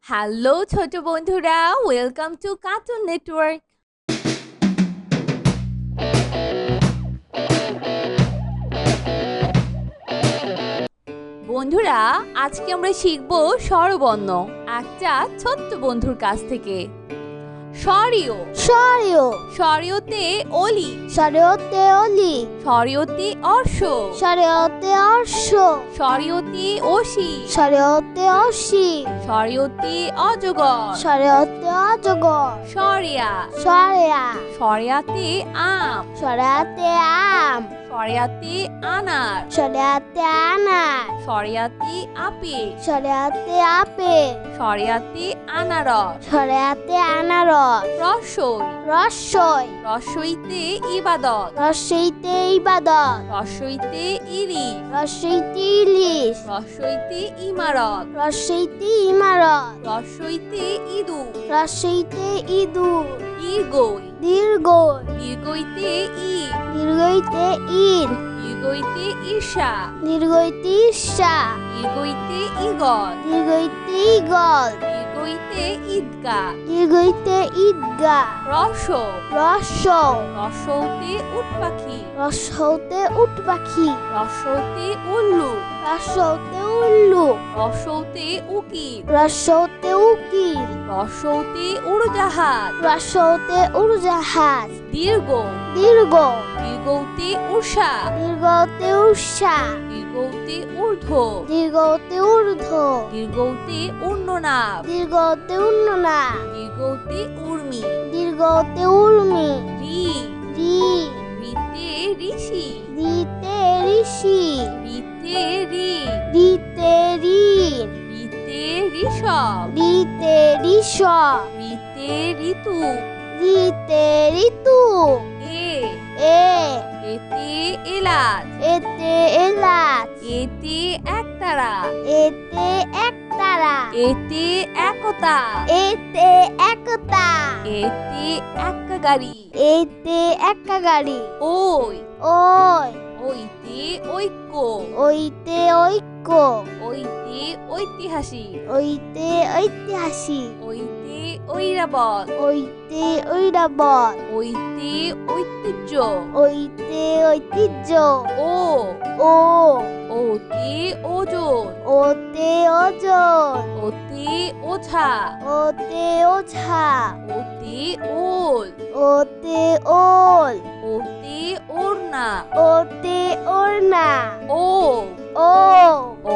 Hello ছোট বন্ধুরা, welcome to cartoon network. বন্ধুরা, আজকে আমরা শিখব স্বরবর্ণ একটা ছোট্ট বন্ধুর কাছ থেকে। স্বরীয় স্বরীয় স্বরীয়তে অলি, স্বরীয়তে অলি স্বরীয়তে অর্শ, স্বরীয়তে অর্শ স্বরীয়তে অসি, স্বরীয়তে অসি স্বরীয়তে অজগর, স্বরীয়তে অজগর স্বরিয়া, স্বরিয়া স্বরিয়াতে আম, স্বরিয়াতে আম স্বরিয়াতে আনার, স্বরিয়াতে আনার স্বরিয়াতে আপেল, স্বরিয়াতে আপেল স্বরিয়াতে আনারস, স্বরিয়াতে আনারস রসই, রসই রসইতে ইবাদত, রসইতে ইবাদত রসইতে ইলিশ, রসইতে ইলিশ রসইতে ইমারত, রসইতে ইমারত রসইতে ইঁদুর, রসইতে ইঁদুর দীর্ঘই, দীর্ঘই দীর্ঘইতে ঈদ, দীর্ঘইতে ঈদ দীর্ঘইতে ঈর্ষা, দীর্ঘইতে ঈর্ষা দীর্ঘইতে ইগল, দীর্ঘইতে ইগল দীর্ঘইতে ঈদগা, দীর্ঘইতে ঈদগাহ রস, রস রসৌতে উট পাখি, রসৌতে উট পাখি রসৌতে উল্লু, রসৌতে উল্লু রসৌতে উকিল, রসৌতে উকিল রসৌতে উড়োজাহাজ, রসৌতে উড়োজাহাজ দীর্ঘ, দীর্ঘ দীর্ঘতে উষা, দীর্ঘতে উষা দীর্ঘতে ঊর্ধ্ব, দীর্ঘতে ঊর্ধ্ব দীর্ঘতে উন্ননাভ, দীর্ঘতে উন্ননা দীর্ঘতে উর্মি, দীর্ঘতে উর্মি রি, রি রিতে ঋষি, রিতে ঋষি রিতে ঋণ, রিতে ঋণ রিতে ঋষভ, রিতে ঋষভ রিতে ঋতু, রিতে ঋতু এ, এ এতে এলাচ, এতে এলাচ এতে একতারা, এতে একতারা এতে একতা, এতে একতা এতে একাগাড়ি, এতে একা গাড়ি ওই, ওই ওইতে ঐক্য, ওইতে ঐক্য ওইতে ঐতিহাসিক, ওইতে ঐতিহাসিক ওইতে ঐরাবত, ওইতে ঐরাবত ওইতে ঐতিহ্য, ওইতে ঐতিহ্য ও, ও ওতে ওজন, ওতে ওজন ওতে ওঝা, ওতে ওঝা ওতে ওল, ওতে ওল ওতে ওড়না, ওতে ওড়না ও, ও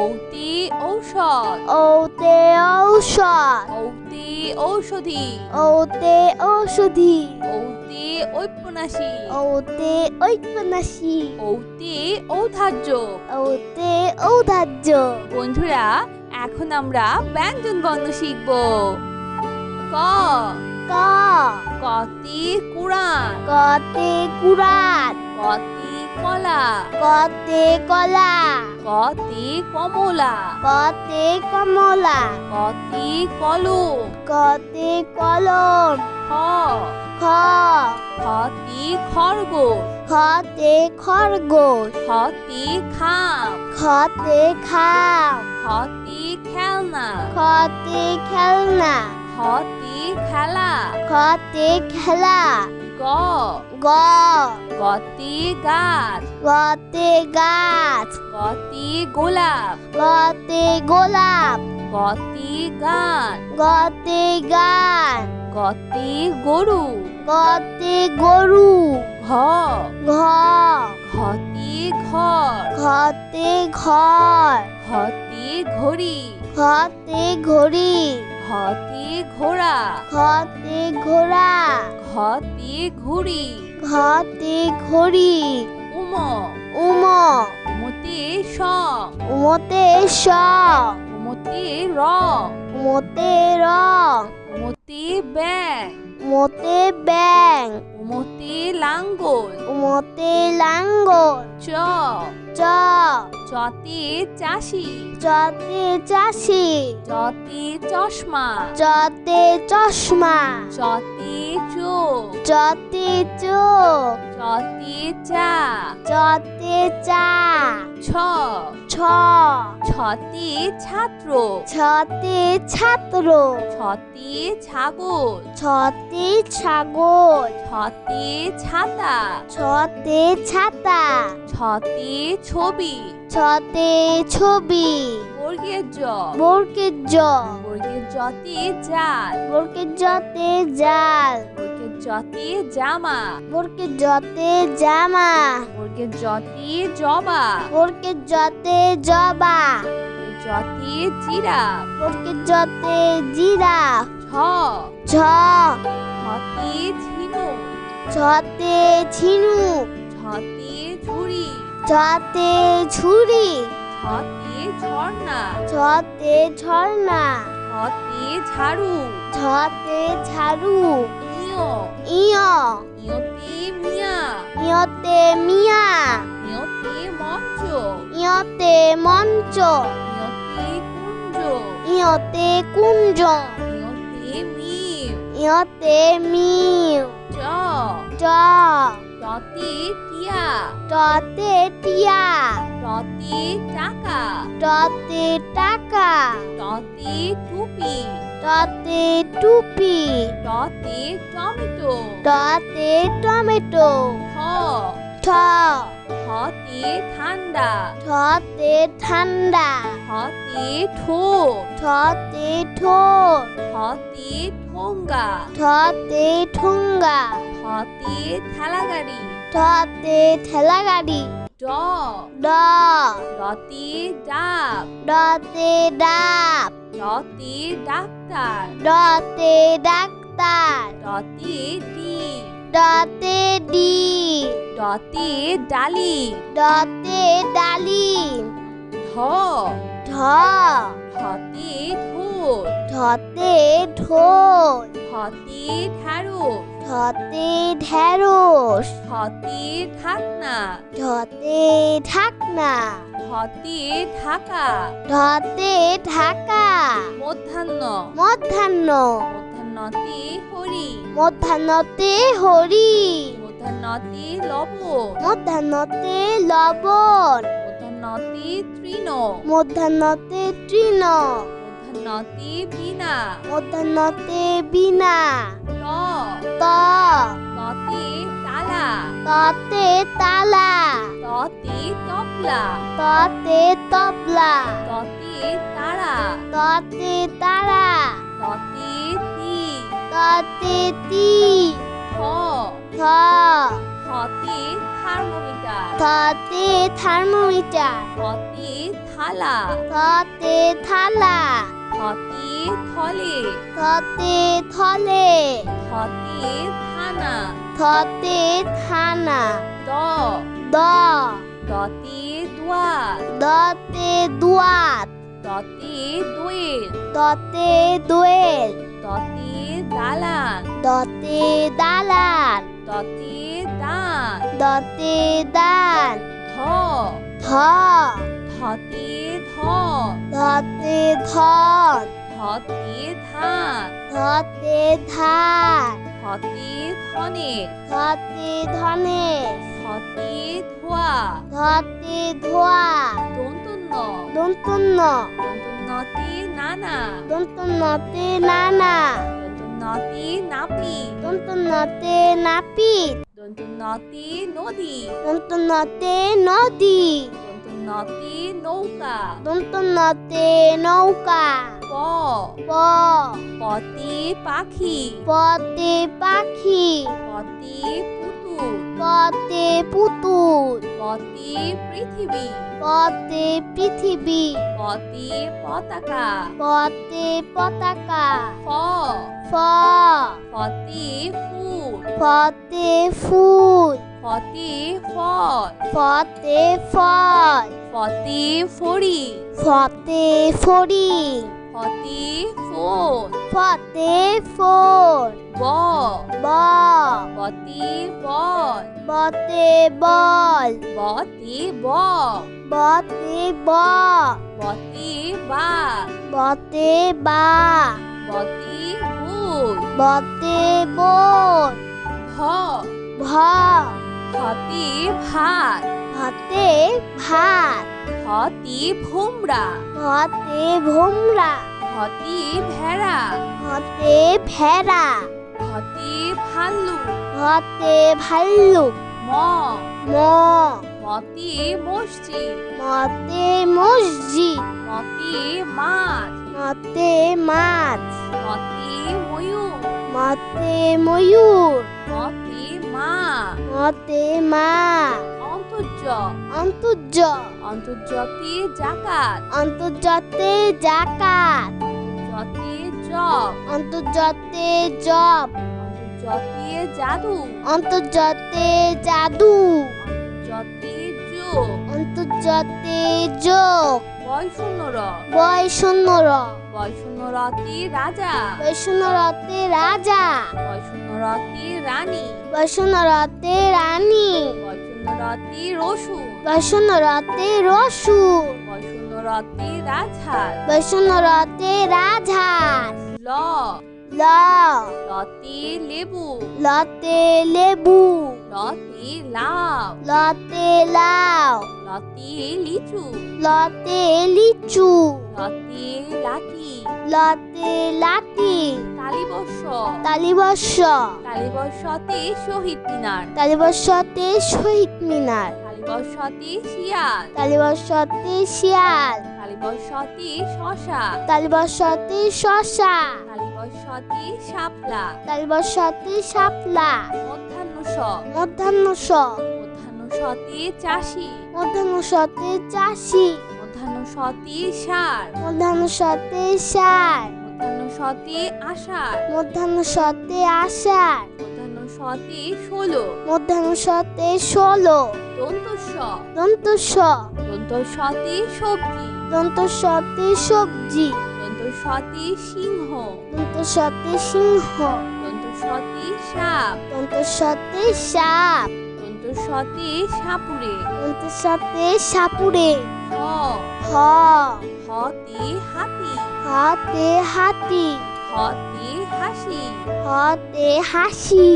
ওতে ঔষধ, ওতে ঔষধ ওতে ঔষধি, ওতে ঔষধি ওতে ঔপন্যাসী, ওতে ঔপন্যাসী ওতে ঔধার্য। ওতে ঔদার্য বন্ধুরা, এখন আমরা ব্যঞ্জন বর্ণ শিখব। ক, ক কতে কুড়ান, কতে কুড়াত কতে কলা, কতে কলা কতে কমলা, কতে কমলা কতে কলম, কতে কলম খ, খ খতে খরগোশ, খতে খরগোশ খতে খাম, খতে খাম খতে খেলনা, খতে খেলনা খতে খেলা, খতে খেলা গ, গ গতে গাছ, গতে গাছ গতে গোলাপ, গতে গোলাপ গতে গান, গতে গান গতে গরু, গতে গরু ঘ, ঘ ঘতে ঘর, ঘতে ঘর ঘতে ঘড়ি, ঘতে ঘড়ি ঘতে ঘোড়া, ঘতে ঘোড়া ঘতে ঘুড়ি, ঘতে ঘড়ি উম, উম উমতে সং, উমতে স উমতে রং, উমতে রং উমতে ব্যাং, উমতে ব্যাং উমতে লাঙ্গল, উমতে লাঙ্গল চ, চ চতে চাষি, চতে চাষি চতে চশমা, চতে চশমা চতে চোখ চতে চোখ চতে চা চতে চা ছ ছ ছতে ছাত্র ছতে ছাত্র ছতে ছাগল ছতে ছাগল ছতে ছাতা ছতে ছাতা ছতে ছবি ছতে ছবি বর্গের জ বর্গের জ বর্গের জতে জাল বর্গের জতে জাল বর্গের জতে জামা বর্গের জতে জামা বর্গের জতে জবা বর্গের জতে জবা বর্গের জতে জিরাফ বর্গের জতে জিরাফ ছ ছ ছতে ঝিনুক ছতে ঝিনুক ছতে ঝুড়ি ছতে ঝুড়ি ছতে ঝর্ণা ছতে ঝর্ণা ছতে ঝাড়ু ছতে ঝাড়ু ইয় ইয় ইয়তে মিয়া ইয়তে মিয়া ইয়তে মঞ্চ ইয়তে মঞ্চ ইয়তে কুঞ্জ ইয়তে কুঞ্জ ইয়তে মিম ইয়তে মিউ চ চ টতে টিয়া টতে টিয়া টতে টাকা টতে টাকা টতে টুপি টতে টুপি টতে টমেটো টতে টমেটো ঠ ঠ ঠতে ঠান্ডা ঠতে ঠান্ডা ঠতে ঠোঁট ঠতে ঠোঁট ঠতে ঠোঙ্গা ঠতে ঠুঙ্গা ঠতে ঠেলাগাড়ি ঠতে ঠেলাগাড়ি ড ড ডতে ডাব ডতে ডাব ডতে ডাক্তার ডতে ডাক্তার ডতে ডিম ডতে ডি ডতে ডালি ডতে ডালিম ঢ ঢ ঢতে ঢোল ঢতে ঢোল ঢতে ঢ্যাঁড়স ঢতে ঢেঁড়স ঢতে ঢাকনা ঢতে ঢাকনা ঢতে ঢাকা ঢতে ঢাকা মধ্যাহ্ন মধ্যাহ্ন মধ্যাহ্নতে হরি মধ্যাহ্নতে হরি মধ্যাহ্নতে লবণ মধ্যাহ্নতে লবণ মধ্যাহ্নতে তৃণ মধ্যাহ্নতে তৃণ মধ্যাহ্নতে বীণা মধ্যাহ্নতে বীণা ত ত ততে তালা ততে তালা ততে তবলা ততে তবলা ততে তারা ততে তারা ততে তি ততে তি থ থ থতে থার্মোমিটার থতে থার্মোমিটার থতে থালা থতে থালা থতে থলে থতে থলে থতে থানা থতে থানা দ দ দতে দুয়ার দতে দুয়াত দতে দোয়েল দতে দোয়েল দতে দালান দতে দালান দতে দান দতে দান ধ ধ ধতে ধন ধতে ধন ধতে ধান ধতে ধান ধতে ধনে ধতে ধনে ধতে ধোয়া ধতে ধোয়া দন্তন্য দন্তন্য দন্তন্যতে নানা দন্তন্যতে নানা দন্তন্যতে নাপি দন্তন্যতে নাপিত দন্তন্যতে নদী দন্তন্যতে নদী দন্তন্যতে নৌকা দন্তন্যতে নৌকা প প পতে পাখি পতে পাখি পতে পুতুল পতে পুতুল পতে পৃথিবী পতে পৃথিবী পতে পতাকা পতে পতাকা ফ ফ ফতে ফুল ফতে ফুল ফতে ফল ফতে ফল ফতে ফড়ি ফতে ফড়ি ফতে ফোন ফতে ফোন ব ব বতে বল বতে বল বতে ব বতে ব বতে বা বতে বা বতে বই বতে বন। ভ ভ ভতে ভাত। ভতে ভাত। ভতে ভোমরা। ভতে ভোমরা। ভতে ভেড়া। ভতে ভেড়া। ভতে ভাল্লুক। ভতে ভাল্লুক। ম ম মতে মসজিদ। মতে মসজিদ। মতে মাছ। মতে মাছ। মতে ময়ূর। মতে ময়ূর। মতে মা। মতে মা। অন্তর্য অন্তর্য অন্তর্জতে জাকাত। অন্তর্জাতে জাকাত। অন্তর্জতে জব। অন্তর্জাতে জব। অন্তর্জতে জাদু। অন্তর্জাতে জাদু। অন্তর্জতে যোগ। অন্তর্জাতে যোগ। বয়শূন্যর। বয়শূন্যর। বয়শূন্যরতে রাজা। বৈষ্ণরতে রাজা। বয়শূন্যরতে রানী। বৈষ্ণরতে রানী। বয়শূন্যরতে রসুন। বৈষ্ণরতে রসুন। বয়শূন্যরতে রাজহাঁস। বৈষ্ণরতে রাজহাঁস। ল ল লতে লেবু। লতে লেবু। লতে লাউ। লতে লাউ। লতে লিচু। লতে লিচু। লতে লাঠি। লতে লাঠি। তালিবর্ষ। তালিবর্ষ। তালিবর্ষতে শহীদ মিনার। তালিবর্ষতে শহীদ মিনার। তালিবর্ষতে শিয়াল। তালিবর্ষতে শিয়াল। তালিবর্ষতে শশা। তালিবর্ষতে শশা। তালিবর্ষতে শাপলা। তালিবর্ষতে শাপলা। মধ্যাহ্ন স। মধ্যাহ্ন স। মধ্যাহ্ন সতে চাষি। মধ্যাহ্ন সতে চাষি। মধ্যাহ্ন সতে সার। মধ্যাহ্ন সতে সার। মধ্যাহ্ন সতে আষাঢ়। মধ্যাহ্ন সতে আষাঢ়। মধ্যাহ্ন সতে ষোলো। মধ্যাহ্ন সতে 16। দন্তস্ব। দন্তস্ব। দন্তস্বতে সবজি। দন্তস্বতে সবজি। দন্তস্বতে সিংহ। দন্তস্বতে সিংহ। দন্তস্বতে সাপ। দন্তস্বতে সাপ। দন্তস্বতে সাপুরে। দন্তস্বতে সাপুরে। হ হ হতে হাতি। হাতে হাতি। হতে হাসি। হতে হাসি।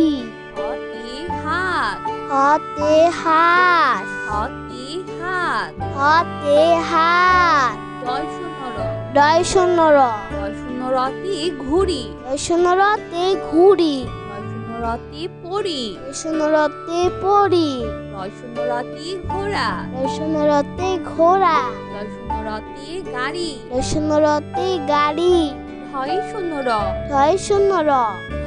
হতে হাত। হতে হাঁস। হতে হাত। হতে হাত। জয় শূন্যর। ডয় শূন্যর। জয় শূন্যরতে ঘুড়ি। ডয় শূন্যরতে ঘুড়ি। জয় শূন্যরতে পরি। ডয় শূন্যরতে পরি। জয় শূন্যরতে ঘোড়া। ডয় শূন্যরতে ঘোড়া। জয় শূন্যরতে গাড়ি। ডয় শূন্যরতে গাড়ি। ঢয় শূন্যর। ডয় শূন্যর।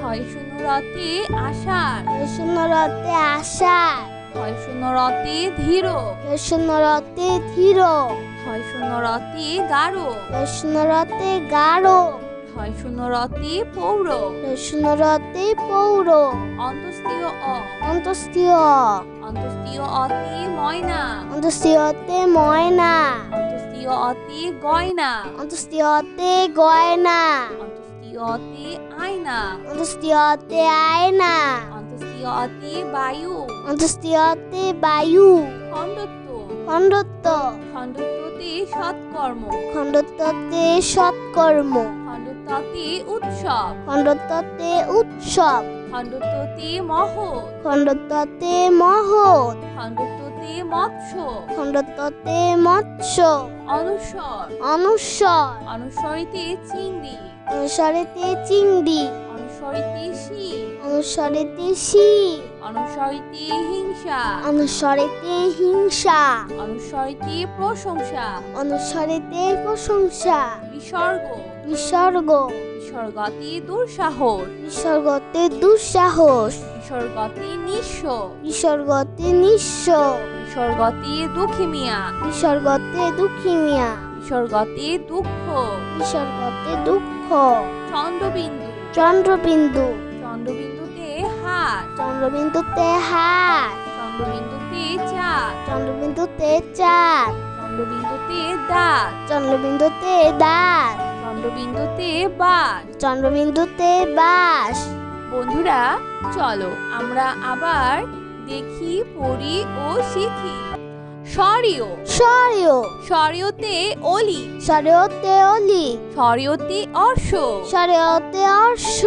ঢয় শূন্যরতে আষাঢ়। ডয় শূন্যরতে আষাঢ়। ঢয় শূন্যরতে ধীর। ডয় শূন্যরতে ধীর। ঢয় শূন্যরতে গাঢ়। ডয় শূন্যরতে গাঢ়। ঢয় শূন্যরতে পৌর। ডয় শূন্যরতে পৌর। অন্তস্তীয় অ। অন্তস্তীয়। অন্তস্তীয় অতে ময়না। অন্তস্তীয়তে ময়না। অন্তস্তীয় অতে গয়না। অন্তস্তীয়তে গয়না। অন্তস্তীয় অতে আয়না। অন্তস্তীয়তে আয়না। অন্তস্তীয় অতে বায়ু। অন্তস্তীয়তে বায়ু। খণ্ডত্ব। খণ্ডত্ব। খণ্ডত্বতে সৎকর্ম। খণ্ডত্বতে সৎকর্ম। খণ্ডত্বতে উৎসব। খণ্ডত্বতে উৎসব। খণ্ডত্বতে মহৎ। খণ্ডত্বতে মহৎ। খণ্ডত্বতে মৎস্য। খণ্ডত্বতে মৎস্য। অনুস্বর। অনুস্বর। অনুস্বরিতে চিংড়ি। অনুস্বরেতে চিংড়ি। অনুস্বরিতে শিব। অনুস্বরেতে শিব। অনুস্বরিতে হিংসা। অনুস্বরেতে হিংসা। অনুস্বরিতে প্রশংসা। অনুস্বরেতে প্রশংসা। বিসর্গ। বিসর্গ। বিসর্গতে দুঃসাহস। বিসর্গতে দুঃসাহস। বিসর্গতে নিঃস্ব। বিসর্গতে নিঃস্ব। বিসর্গতে দুঃখিমিয়া। বিসর্গতে দুঃখিমিয়া। বিসর্গতে দুঃখ। বিসর্গতে দুঃখ। চন্দ্রবিন্দু। চন্দ্রবিন্দু। চন্দ্রবিন্দুতে হাত। চন্দ্রবিন্দুতে হাত। চন্দ্রবিন্দুতে চাঁদ। চন্দ্রবিন্দুতে চাঁদ। চন্দ্রবিন্দুতে দাঁত। চন্দ্রবিন্দুতে দাঁত। চন্দ্রবিন্দুতে বাস। চন্দ্রবিন্দুতে বাস। বন্ধুরা, চলো আমরা আবার দেখি, পড়ি ও শিখি। সরিও সরিও সরিওতে অলি সরিওতে অলি সরিওতে অর্শ সরিওতে অর্শ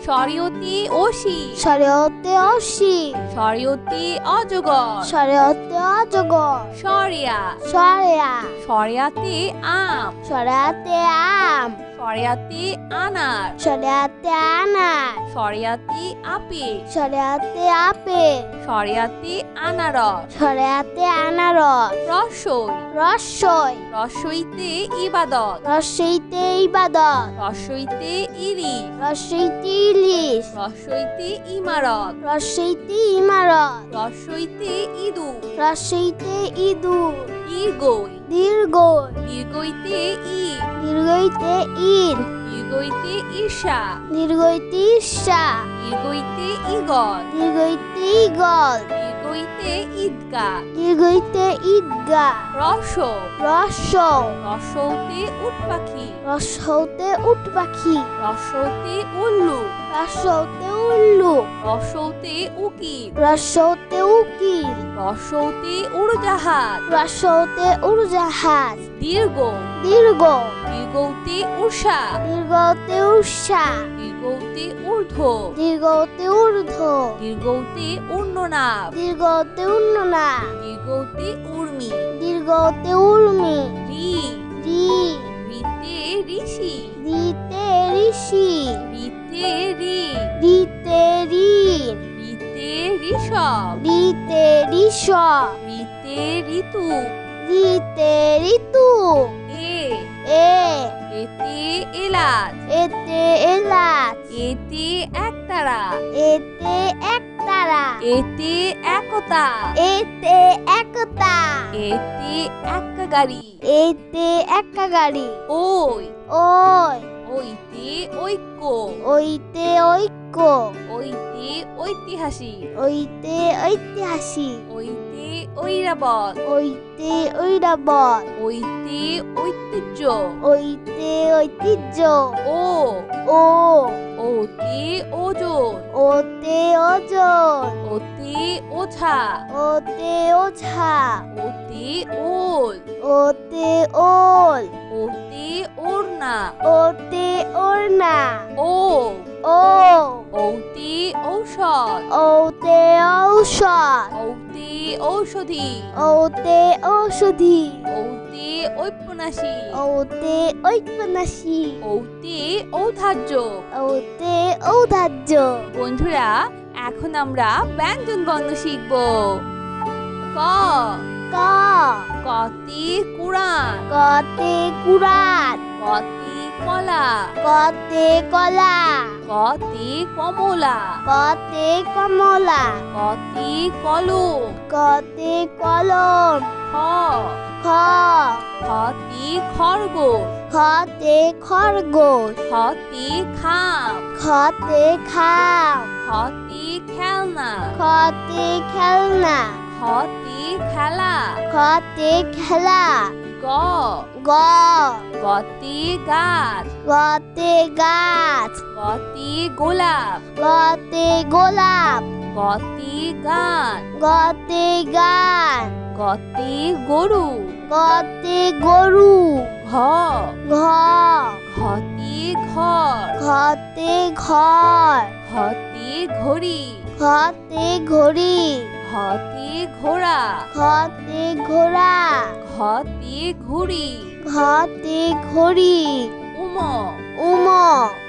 সরিওতে অসি সরিওতে অসি সরিওতে অজগর সরিওতে অজগর সরিয়া সরিয়া সরিয়াতে আম সরিয়াতে আম সরিয়াতে আনার সরিয়াতে আনার সরিয়াতে আপেল সরিয়াতে আপেল সরিয়াতে আনারস সরিয়াতে আনারস রসই রসই রসইতে ইবাদত রসইতে ইবাদত রসইতে ইলিশ রসইতে ইলিশ রসইতে ইমারত রসইতে ইমারত রসইতে ইদু রসইতে ইঁদুর দীর্ঘই দীর্ঘই দীর্ঘইতে ঈদ দীর্ঘইতে ঈদ দীর্ঘইতে ঈর্ষা দীর্ঘইতে ঈর্ষা দীর্ঘইতে ইগল দীর্ঘইতে ইগল দীর্ঘইতে ঈদগা দীর্ঘইতে ঈদগাহ রস রস রসৌতে উট পাখি রসৌতে উট পাখি রসৌতে উল্লু রসৌতে উল্লু রসৌতে উকিল রসৌতে উকিল রসৌতে উড়োজাহাজ রসৌতে উড়োজাহাজ দীর্ঘ দীর্ঘ দীর্ঘৌতে উষা দীর্ঘতে উষা দীর্ঘৌতে ঊর্ধ্ব দীর্ঘতে ঊর্ধ্ব দীর্ঘৌতে উন্ননাভ দীর্ঘতে উন্ননা দীর্ঘৌতে উর্মি দীর্ঘতে উর্মি রি রি রিতে ঋষি দিতে ঋষি রিতে ঋ দিতে ঋণ রিতে ঋষভ দিতে ঋষভ রিতে ঋতু দিতে ঋতু এ এ এতে এলাচ এতে এলাচ এতে একতারা এতে একতারা এতে একতা এতে একতা এতে একাগাড়ি এতে একা গাড়ি ওই ওই ওইতে ঐক্য ওইতে ঐক্য ওইতে ঐতিহাসিক ওইতে ঐতিহাসিক ওইতে ঐরাবত ওইতে ঐরাবত ওইতে ঐতিহ্য ওইতে ঐতিহ্য ও ও ওতে ওজন ওতে ওজন ওতে ওঝা ওতে ওঝা ওতে ওল ওতে ওল ওতে ওড়না ওতে ওড়না ও ও ওতে ঔষধ ওতে ঔষধ ওতে ঔষধি ওতে ঔষধি ওতে ঔপন্যাসী ওতে ঔপন্যাসী ওতে ঔধার্য ওতে ঔদার্য বন্ধুরা এখন আমরা ব্যঞ্জন বর্ণ শিখব ক ক কতে কুড়ান কতে কুড়াত কতে কলা কতে কলা কতে কমলা কতে কমলা কতে কলম কতে কলম খ খ খতে খরগোশ খতে খরগোশ খতে খাম খতে খাম খতে খেলনা খতে খেলনা খতে খেলা খতে খেলা গ গ গতে গাছ গতে গাছ গতে গোলাপ গতে গোলাপ গতে গান গতে গান গতে গরু গতে গরু ঘ ঘ ঘতে ঘর ঘতে ঘর ঘতে ঘড়ি ঘতে ঘড়ি ঘতে ঘোড়া ঘতে ঘোড়া ঘতে ঘুড়ি ঘতে ঘড়ি উম উম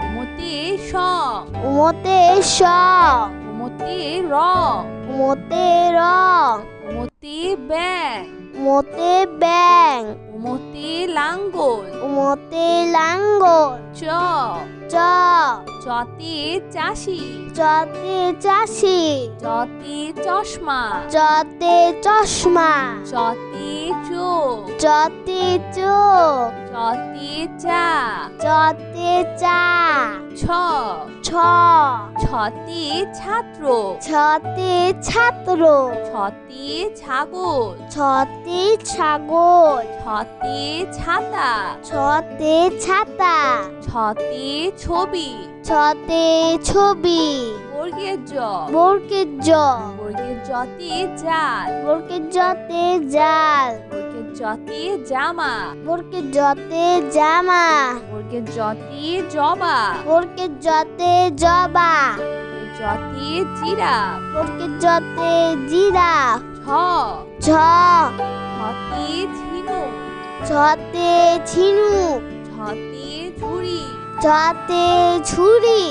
উমতে স উমতে স উমতে রং উমতে রং উমতে ব্যাং উমতে ব্যাং উমতে লাঙ্গল উমতে লাঙ্গল চ চ চতে চাষি চতে চাষি চতে চশমা চতে চশমা চতে চোখ চতে চোখ চতে চা চতে চা ছ ছ ছতে ছাত্র ছতে ছাত্র ছতে ছাগল ছতে ছাগল ছতে ছাতা ছতে ছাতা ছতে ছবি ছতে ছবি বর্গের জ বর্গের জ বর্গের জ জতে জাল বর্গের জতে জাল বর্গের জতে জামা বর্গের জতে জামা বর্গের জতে জবা বর্গের জতে জবা বর্গের জতে জিরাফ বর্গের জতে জিরাফ ঝ ঝ ঝতে ঝিনুক ঝতে ঝিনুক ঝতে ঝুড়ি ঝতে ঝুড়ি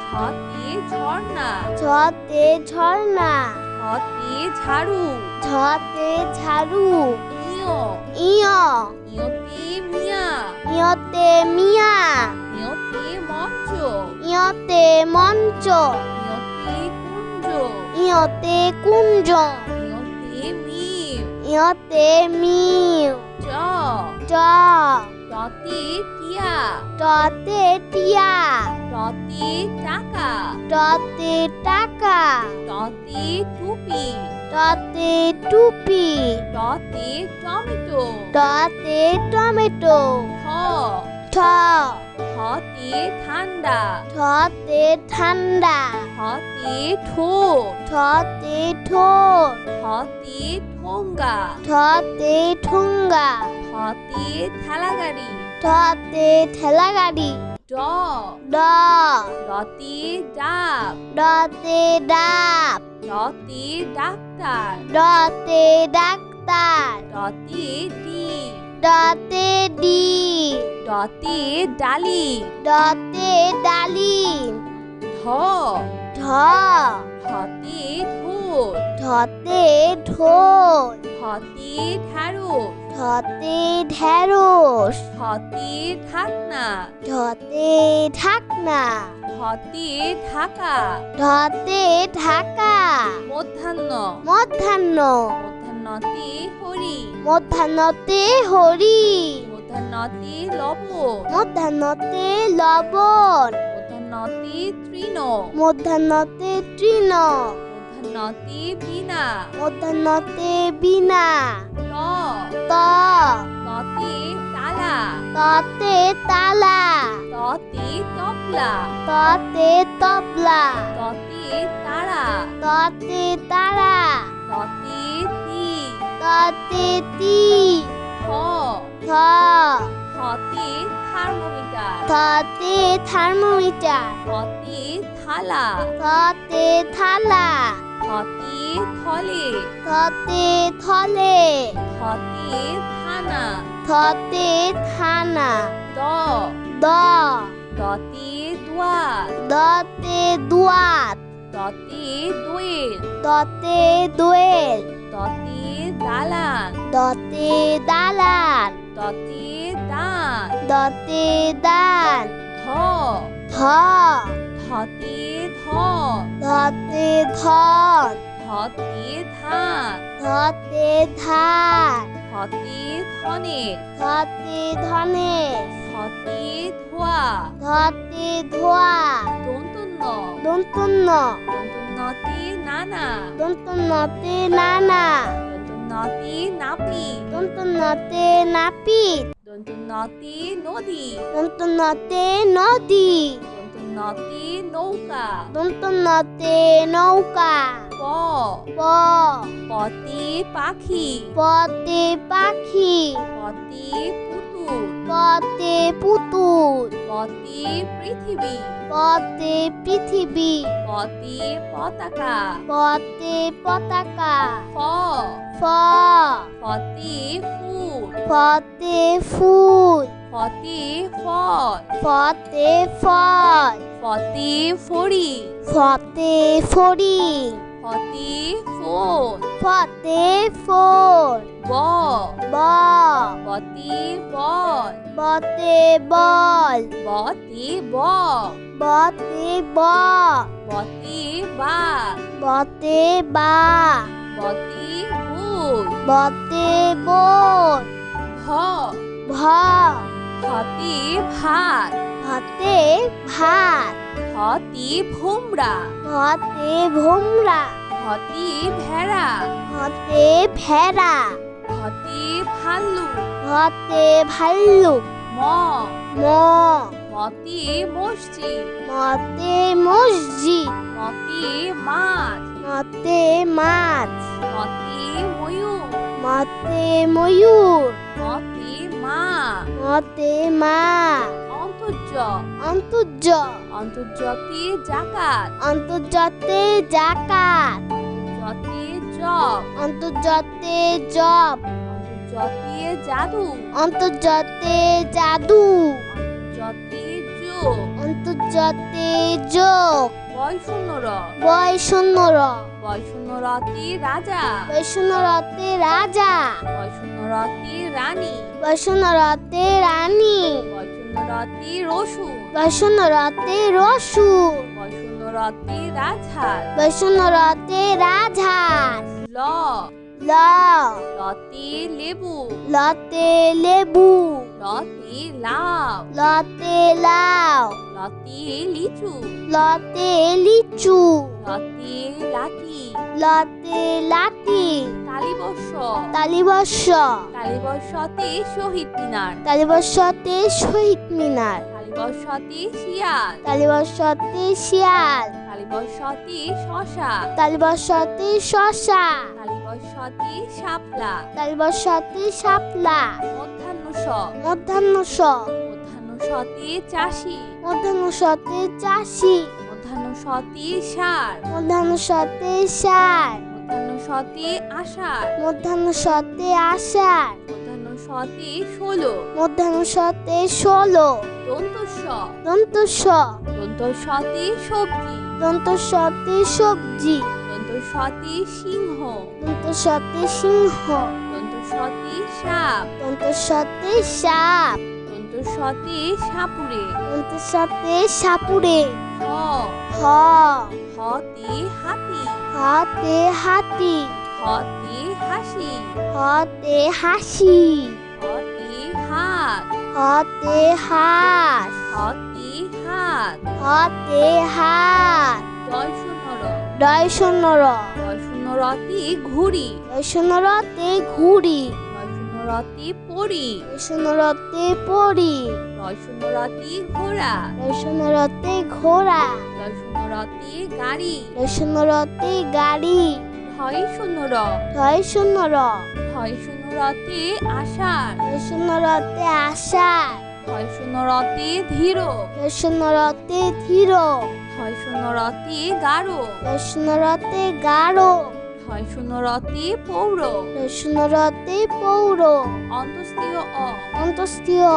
ঝতে ঝর্ণা ঝতে ঝর্ণা ঝতে ঝাড়ু ঝতে ঝাড়ু ইয় ইয় ইয়তে মিয়া ইয়তে মিয়া ইয়তে মঞ্চ ইয়তে মঞ্চ ইয়তে কুঞ্জ ইয়তে কুঞ্জ ইয়তে মিম ইয়তে মিউ চ চ টতে টিয়া টতে টিয়া টতে টাকা টতে টাকা টতে টুপি টতে টুপি টতে টমেটো টতে টমেটো ঠ ঠ ঠতে ঠান্ডা ঠতে ঠান্ডা ঠতে ঠোঁট ঠতে ঠোঁট ঠতে ঠোঙ্গা ঠতে ঠুঙ্গা ঠতে ঠেলাগাড়ি ঠতে ঠেলাগাড়ি ড ড ডতে ডাব ডতে ডাব ডতে ডাক্তার ডতে ডাক্তার ডতে ডিম ডতে ডি ডতে ডালি ডতে ডালিম ঢ ঢ ঢতে ঢোল ঢতে ঢোল ঢতে ঢ্যাঁড়স ঢতে ঢেঁড়স ঢতে ঢাকনা ঢতে ঢাকনা ঢতে ঢাকা ঢতে ঢাকা মধ্যাহ্ন মধ্যাহ্ন মধ্যাহ্নতে হরি মধ্যাহ্নতে হরি মধ্যাহ্নতে লবণ মধ্যাহ্নতে লবণ মধ্যাহ্নতে তৃণ মধ্যাহ্নতে তৃণ মধ্যাহ্নতে বীণা মধ্যাহ্নতে বীণা ত ত ততে তালা ততে তালা ততে তবলা ততে তবলা ততে তারা ততে তারা ততে তি ততে তি থ থ থতে থার্মোমিটার থতে থার্মোমিটার থতে থালা থতে থালা থতে থলে থতে থলে থতে থানা থতে থানা দ দ দতে দুয়ার দতে দুয়াত দতে দোয়েল দতে দোয়েল দতে দালান দতে দালান দতে দান দতে দান ধ ধ ধতে ধন ধতে ধন ধতে ধান ধতে ধান ধতে ধনে ধতে ধনে ধতে ধোয়া ধতে ধোয়া দন্তন্য দন্তন্য দন্তন্যতে নানা দন্তন্যতে নানা দন্তন্যতে নাপি দন্তন্যতে নাপিত দন্তন্যতে নদী দন্তন্যতে নদী দন্তন্যতে নৌকা দন্তন্যতে নৌকা প প পতে পাখি পতে পাখি পতে পুতুল পতে পুতুল পতে পৃথিবী পতে পৃথিবী পতে পতাকা পতে পতাকা ফ ফ ফতে ফুল ফতে ফুল ফতে ফল ফতে ফল ফতে ফড়ি ফতে ফড়ি ফতে ফোন ফতে ফোন ব ব বতে বল বতে বল বতে ব বতে ব বতে বাঘ বতে বা বতে ভুল বতে বোল ভ ভ ভতে ভাত ভতে ভাত ভতে ভোমরা ভতে ভোমরা ভতে ভেড়া ভতে ভেড়া ভতে ভাল্লুক ভতে ভাল্লুক ম ম মতে মসজিদ। মতে মসজিদ। মতে মাছ। মতে মাছ। মতে ময়ূর। মতে ময়ূর। মতে মা। মতে মা। অন্তর্য। অন্তর্য। অন্তর্জতে জাকাত। অন্তর্জাতে জাকাত। অন্তর্জতে জব। অন্তর্জাতে জব। অন্তর্জতে জাদু। অন্তর্জাতে জাদু। অন্তর্জতে যোগ। অন্তর্জাতে যোগ। বয়শূন্য র। বয়শূন্য র। বয়শূন্য রতে রাজা। বয়শূন্য রতে রাজা। বয়শূন্য রতে রানী। বয়শূন্য রতে রানী। বয়শূন্য রতে রসুন। বয়শূন্য রতে রসুন। বয়শূন্য রতে রাজহাঁস। বয়শূন্য রতে রাজহাঁস। ল। ল। লতে লেবু। লতে লেবু। লতে লাউ। লতে লাউ। লতে লিচু। লতে লিচু। লতে লাঠি। লতে লাঠি। তালিবর্ষ। তালিবর্ষ। তালিবর্ষতে শহীদ মিনার। তালিবর্ষতে শহীদ মিনার। তালিবর্ষতে শিয়াল। তালিবর্ষতে শিয়াল। তালিবর্ষতে শশা। তালিবর্ষতে শশা। তালিবর্ষতে শাপলা। তালিবর্ষতে শাপলা। মধ্যাহ্ন স। মধ্যাহ্ন স। মধ্যাহ্ন সতে চাষি। মধ্যাহ্ন সতে চাষি। মধ্যাহ্ন সতে সার। মধ্যাহ্ন সতে সার। মধ্যাহ্ন সতে আষাঢ়। মধ্যাহ্ন সতে আষাঢ়। মধ্যাহ্ন সতে ষোলো। মধ্যাহ্ন সতে 16। দন্তস্ব। দন্তস্ব। দন্তস্বতে সবজি। দন্তস্বতে সবজি। দন্তস্বতে সিংহ। দন্তস্বতে সিংহ। দন্তস্বতে সাপ। দন্তস্বতে সাপ। দন্তস্বতে সাপুরে। দন্তস্বতে সাপুরে। হ। হ। হতে হাতি। হাতে হাতি। হতে হাসি। হতে হাসি। হতে হাত। হতে হাঁস। হতে হাত। হতে হাত। জয় শূন্য র। ডয় শূন্য র। জয় শূন্য রতে ঘুড়ি। ডয় শূন্য রতে ঘুড়ি। জয় শূন্য রতে পরি। ডয় শূন্য রতে পরি। জয় শূন্য রতে ঘোড়া। ডয় শূন্য রতে ঘোড়া। জয় শূন্য রতে গাড়ি। ডয় শূন্য রতে গাড়ি। ঢয় শূন্য র। ডয় শূন্য র। ঢয় শূন্য রতে আষাঢ়। ডয় শূন্য রতে আষাঢ়। ঢয় শূন্য রতে ধীর। ডয় শূন্য রতে ধীর। ঢয় শূন্য রতে গাঢ়। ডয় শূন্য রতে গাঢ়। ঢয় শূন্য রতে পৌর। ডয় শূন্য রতে পৌর। অন্তস্তীয় অ। অন্তস্তীয়।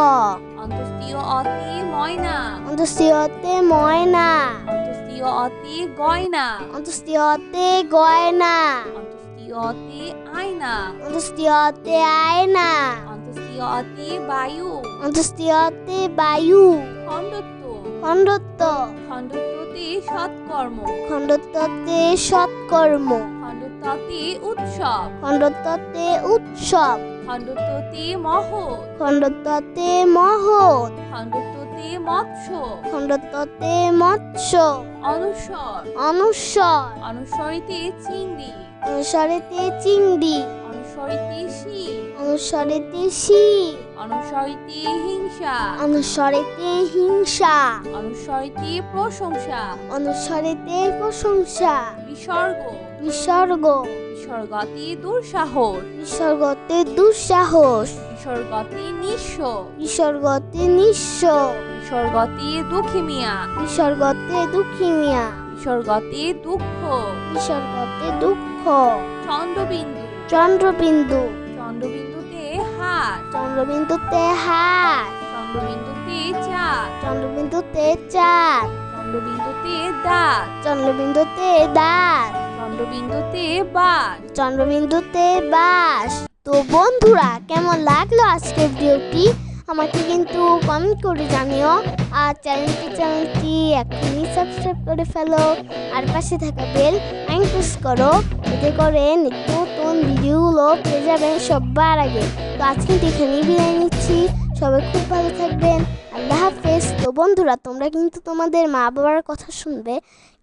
অন্তস্তীয় অতে ময়না। অন্তস্তীয়তে ময়না। অন্তস্তীয় অতে গয়না। অন্তস্তীয়তে গয়না। অন্তস্তীয় অতে আয়না। অন্তস্তীয়তে আয়না। অন্তস্তীয় অতে বায়ু। অন্তস্তীয়তে বায়ু। খণ্ডত্ব। খণ্ডত্ব। খণ্ডত্বতে সৎকর্ম। খণ্ডত্বতে সৎকর্ম। খণ্ডত্বতে উৎসব। খণ্ডত্বতে উৎসব। খণ্ডত্বতে মহৎ। খণ্ডত্বতে মহৎ। খণ্ডত্বতে মৎস্য। খণ্ডত্বতে মৎস্য। অনুস্বর। অনুস্বর। অনুস্বরিতে চিংড়ি। অনুস্বরেতে চিংড়ি। অনুস্বরিতে শিব। অনুস্বরেতে শিব। অনুস্বরিতে হিংসা। অনুস্বরেতে হিংসা। অনুস্বরিতে প্রশংসা। অনুস্বরেতে প্রশংসা। বিসর্গ। বিসর্গ। বিসর্গতে দুঃসাহস। বিসর্গতে দুঃসাহস। বিসর্গতে নিঃস্ব। বিসর্গতে নিঃস্ব। বিসর্গতে দুঃখিমিয়া। বিসর্গতে দুঃখিমিয়া। বিসর্গতে দুঃখ। বিসর্গতে দুঃখ। চন্দ্রবিন্দু। চন্দ্রবিন্দু। চন্দ্রবিন্দুতে হাত। চন্দ্রবিন্দুতে হাত। চন্দ্রবিন্দুতে চাঁদ। চন্দ্রবিন্দুতে চাঁদ। চন্দ্রবিন্দুতে দাঁত। চন্দ্রবিন্দুতে দাঁত। চন্দ্রবিন্দুতে বাস। চন্দ্রবিন্দুতে বাস। তো বন্ধুরা, কেমন লাগলো আজকের ভিডিওটি আমাকে কিন্তু কমেন্ট করে জানিও। আর চ্যানেলটি এখনই সাবস্ক্রাইব করে ফেলো। আর পাশে থাকা বেল আইকন প্রেস করো, এতে করে নিত্য নতুন ভিডিওগুলো পেয়ে যাবেন সবার আগে। তো আজকে এখানেই বিদায় নিচ্ছি। সবাই খুব ভালো থাকবেন। আল্লাহ হাফেজ। তো বন্ধুরা, তোমরা কিন্তু তোমাদের মা বাবার কথা শুনবে,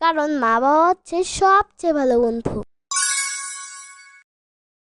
কারণ মা বাবা হচ্ছে সবচেয়ে ভালো বন্ধু।